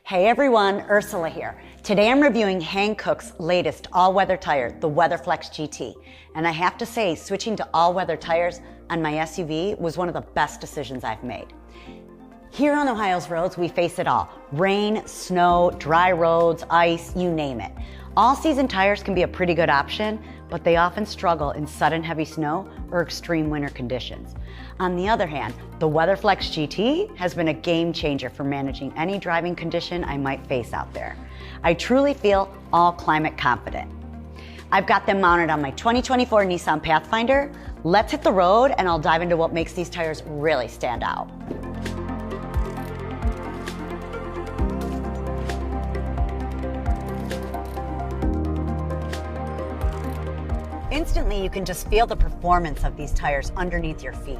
Hey everyone, Ursula here. Today I'm reviewing Hankook's latest all-weather tire, the Weatherflex GT. And I have to say, switching to all-weather tires on my SUV was one of the best decisions I've made. Here on Ohio's roads, we face it all. Rain, snow, dry roads, ice, you name it. All-season tires can be a pretty good option, but they often struggle in sudden heavy snow or extreme winter conditions. On the other hand, the Weatherflex GT has been a game changer for managing any driving condition I might face out there. I truly feel all climate confident. I've got them mounted on my 2024 Nissan Pathfinder. Let's hit the road and I'll dive into what makes these tires really stand out. Instantly, you can just feel the performance of these tires underneath your feet.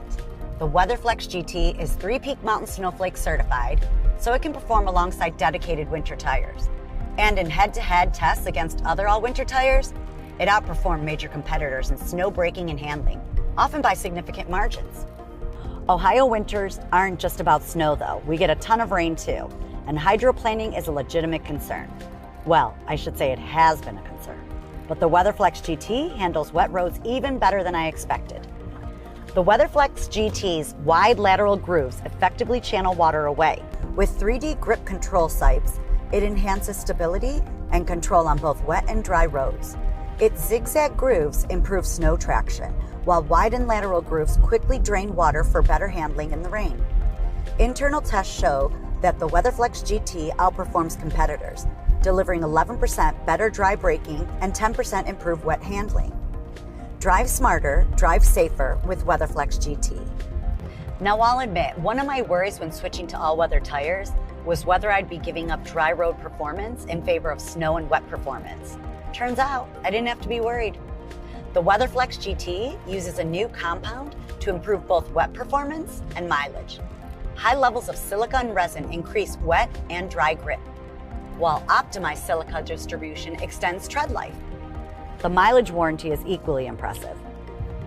The Weatherflex GT is Three-Peak Mountain Snowflake certified, so it can perform alongside dedicated winter tires. And in head-to-head tests against other all-winter tires, it outperformed major competitors in snow braking and handling, often by significant margins. Ohio winters aren't just about snow though. We get a ton of rain too, and hydroplaning is a legitimate concern. Well, I should say it has been a concern. But the Weatherflex GT handles wet roads even better than I expected. The Weatherflex GT's wide lateral grooves effectively channel water away. With 3D grip control sights, it enhances stability and control on both wet and dry roads. Its zigzag grooves improve snow traction, while wide and lateral grooves quickly drain water for better handling in the rain. Internal tests show that the Weatherflex GT outperforms competitors, delivering 11% better dry braking and 10% improved wet handling. Drive smarter, drive safer with Weatherflex GT. Now I'll admit, one of my worries when switching to all-weather tires was whether I'd be giving up dry road performance in favor of snow and wet performance. Turns out, I didn't have to be worried. The Weatherflex GT uses a new compound to improve both wet performance and mileage. High levels of silica and resin increase wet and dry grip, while optimized silica distribution extends tread life. The mileage warranty is equally impressive.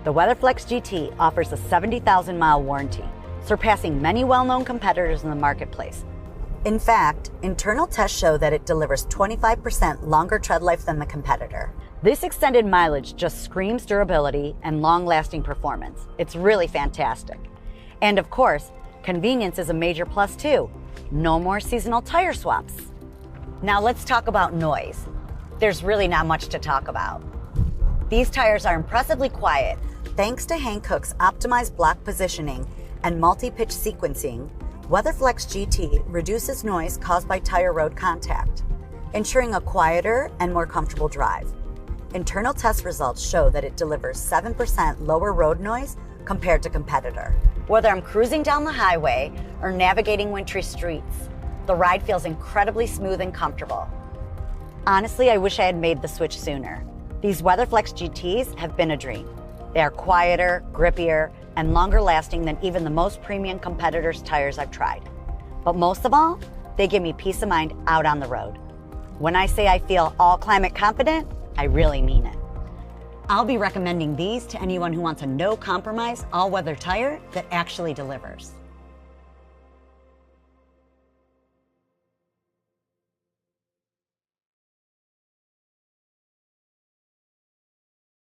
The Weatherflex GT offers a 70,000-mile warranty, surpassing many well-known competitors in the marketplace. In fact, internal tests show that it delivers 25% longer tread life than the competitor. This extended mileage just screams durability and long-lasting performance. It's really fantastic. And of course, convenience is a major plus too. No more seasonal tire swaps. Now let's talk about noise. There's really not much to talk about. These tires are impressively quiet thanks to Hankook's optimized block positioning and multi-pitch sequencing. Weatherflex GT reduces noise caused by tire road contact, ensuring a quieter and more comfortable drive. Internal test results show that it delivers 7% lower road noise compared to competitor. Whether I'm cruising down the highway or navigating wintry streets, the ride feels incredibly smooth and comfortable. Honestly, I wish I had made the switch sooner. These Weatherflex GTs have been a dream. They are quieter, grippier, and longer lasting than even the most premium competitors' tires I've tried. But most of all, they give me peace of mind out on the road. When I say I feel all climate confident, I really mean it. I'll be recommending these to anyone who wants a no-compromise all-weather tire that actually delivers.